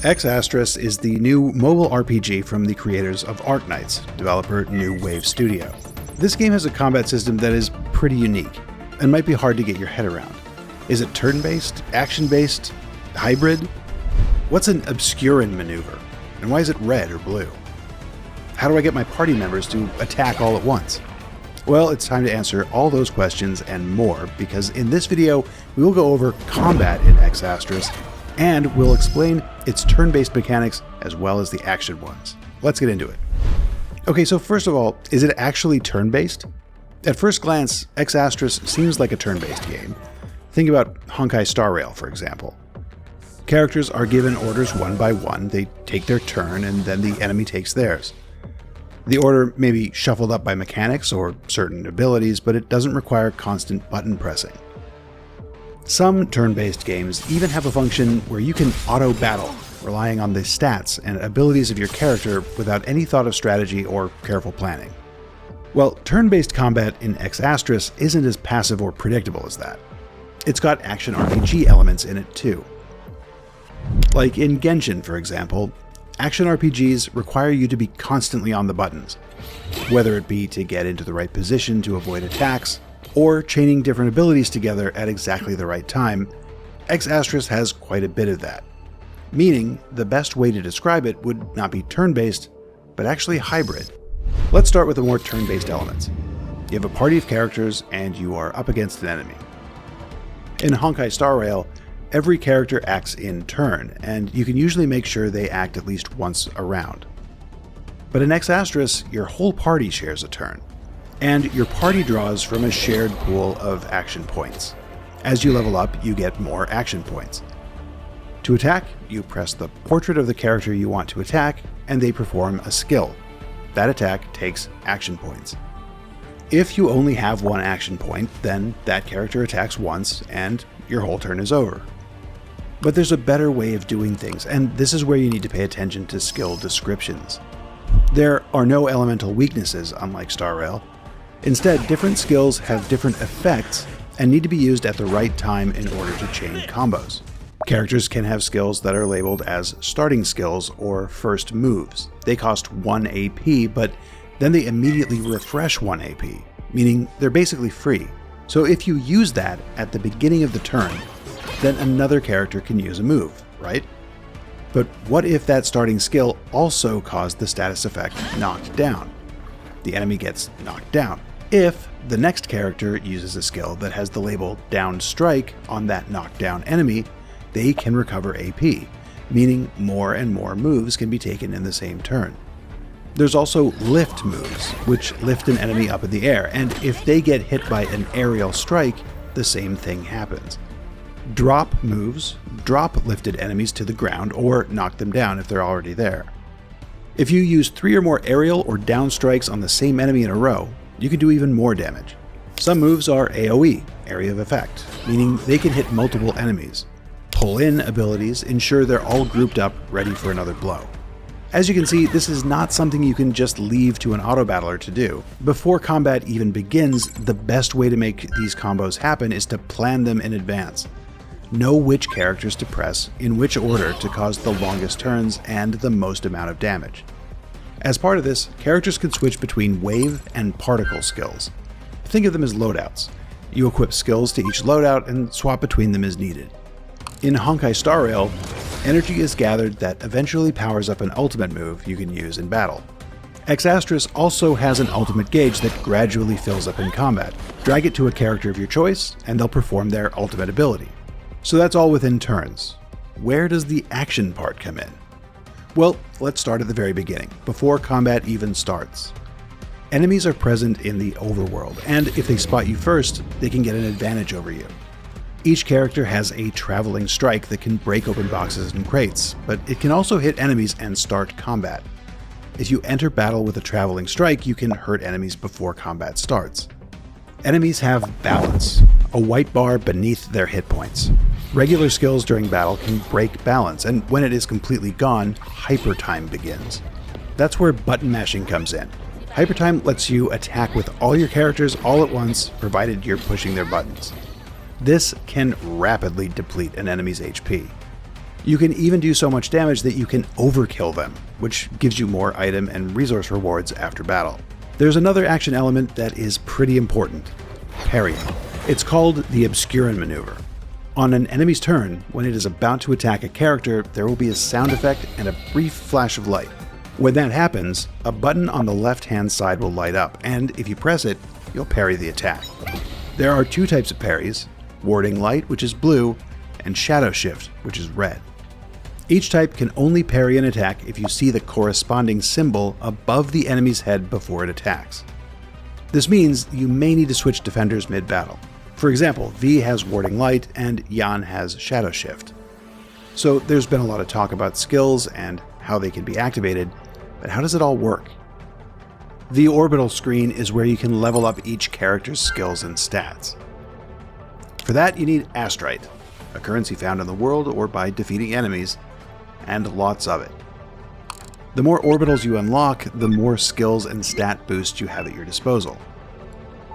Ex Astris is the new mobile RPG from the creators of Arknights, developer New Wave Studio. This game has a combat system that is pretty unique, and might be hard to get your head around. Is it turn-based, action-based, hybrid? What's an obscuring maneuver, and why is it red or blue? How do I get my party members to attack all at once? Well, it's time to answer all those questions and more, because in this video, we will go over combat in Ex Astris, and we'll explain its turn-based mechanics as well as the action ones. Let's get into it. Okay, so first of all, is it actually turn-based? At first glance, Ex Astris seems like a turn-based game. Think about Honkai Star Rail, for example. Characters are given orders one by one, they take their turn, and then the enemy takes theirs. The order may be shuffled up by mechanics or certain abilities, but it doesn't require constant button pressing. Some turn-based games even have a function where you can auto-battle, relying on the stats and abilities of your character without any thought of strategy or careful planning. Well, turn-based combat in Ex Astris isn't as passive or predictable as that. It's got action RPG elements in it too. Like in Genshin, for example, action RPGs require you to be constantly on the buttons, whether it be to get into the right position to avoid attacks, or chaining different abilities together at exactly the right time. Ex Astris has quite a bit of that. Meaning, the best way to describe it would not be turn-based, but actually hybrid. Let's start with the more turn-based elements. You have a party of characters, and you are up against an enemy. In Honkai Star Rail, every character acts in turn, and you can usually make sure they act at least once a round. But in Ex Astris, your whole party shares a turn, and your party draws from a shared pool of action points. As you level up, you get more action points. To attack, you press the portrait of the character you want to attack, and they perform a skill. That attack takes action points. If you only have one action point, then that character attacks once, and your whole turn is over. But there's a better way of doing things, and this is where you need to pay attention to skill descriptions. There are no elemental weaknesses, unlike Star Rail. Instead, different skills have different effects and need to be used at the right time in order to chain combos. Characters can have skills that are labeled as starting skills or first moves. They cost 1 AP, but then they immediately refresh 1 AP, meaning they're basically free. So if you use that at the beginning of the turn, then another character can use a move, right? But what if that starting skill also caused the status effect knocked down? The enemy gets knocked down. If the next character uses a skill that has the label down strike on that knocked down enemy, they can recover AP, meaning more and more moves can be taken in the same turn. There's also lift moves, which lift an enemy up in the air, and if they get hit by an aerial strike, the same thing happens. Drop moves drop lifted enemies to the ground or knock them down if they're already there. If you use 3 or more aerial or down strikes on the same enemy in a row, you can do even more damage. Some moves are AoE, area of effect, meaning they can hit multiple enemies. Pull-in abilities ensure they're all grouped up, ready for another blow. As you can see, this is not something you can just leave to an auto-battler to do. Before combat even begins, the best way to make these combos happen is to plan them in advance. Know which characters to press, in which order to cause the longest turns and the most amount of damage. As part of this, characters can switch between wave and particle skills. Think of them as loadouts. You equip skills to each loadout and swap between them as needed. In Honkai Star Rail, energy is gathered that eventually powers up an ultimate move you can use in battle. Ex Astris also has an ultimate gauge that gradually fills up in combat. Drag it to a character of your choice, and they'll perform their ultimate ability. So that's all within turns. Where does the action part come in? Well, let's start at the very beginning, before combat even starts. Enemies are present in the overworld, and if they spot you first, they can get an advantage over you. Each character has a traveling strike that can break open boxes and crates, but it can also hit enemies and start combat. If you enter battle with a traveling strike, you can hurt enemies before combat starts. Enemies have balance, a white bar beneath their hit points. Regular skills during battle can break balance, and when it is completely gone, hyper time begins. That's where button mashing comes in. Hyper time lets you attack with all your characters all at once, provided you're pushing their buttons. This can rapidly deplete an enemy's HP. You can even do so much damage that you can overkill them, which gives you more item and resource rewards after battle. There's another action element that is pretty important: parrying. It's called the Obscurin maneuver. On an enemy's turn, when it is about to attack a character, there will be a sound effect and a brief flash of light. When that happens, a button on the left-hand side will light up, and if you press it, you'll parry the attack. There are two types of parries: warding light, which is blue, and shadow shift, which is red. Each type can only parry an attack if you see the corresponding symbol above the enemy's head before it attacks. This means you may need to switch defenders mid-battle. For example, V has warding light and Jan has shadow shift. So there's been a lot of talk about skills and how they can be activated, but how does it all work? The orbital screen is where you can level up each character's skills and stats. For that, you need Astrite, a currency found in the world or by defeating enemies, and lots of it. The more orbitals you unlock, the more skills and stat boosts you have at your disposal.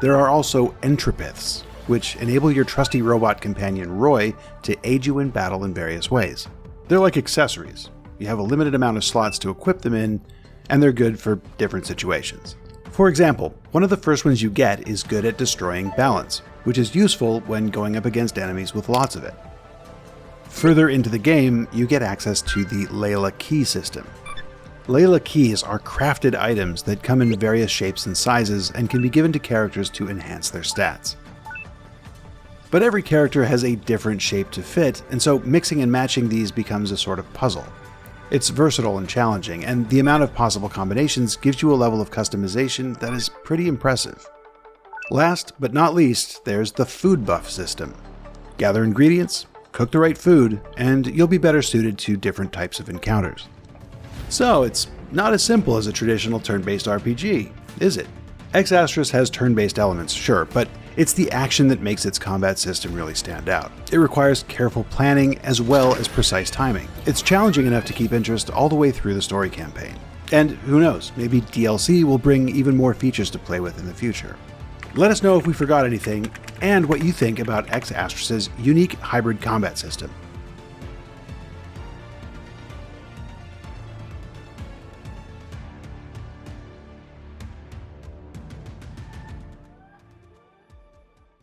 There are also entropiths, which enable your trusty robot companion Roy to aid you in battle in various ways. They're like accessories. You have a limited amount of slots to equip them in, and they're good for different situations. For example, one of the first ones you get is good at destroying balance, which is useful when going up against enemies with lots of it. Further into the game, you get access to the Layla Key system. Layla Keys are crafted items that come in various shapes and sizes and can be given to characters to enhance their stats. But every character has a different shape to fit, and so mixing and matching these becomes a sort of puzzle. It's versatile and challenging, and the amount of possible combinations gives you a level of customization that is pretty impressive. Last but not least, there's the food buff system. Gather ingredients, cook the right food, and you'll be better suited to different types of encounters. So it's not as simple as a traditional turn-based RPG, is it? Ex Astris has turn-based elements, sure, but it's the action that makes its combat system really stand out. It requires careful planning as well as precise timing. It's challenging enough to keep interest all the way through the story campaign. And who knows, maybe DLC will bring even more features to play with in the future. Let us know if we forgot anything, and what you think about Ex Astris' unique hybrid combat system.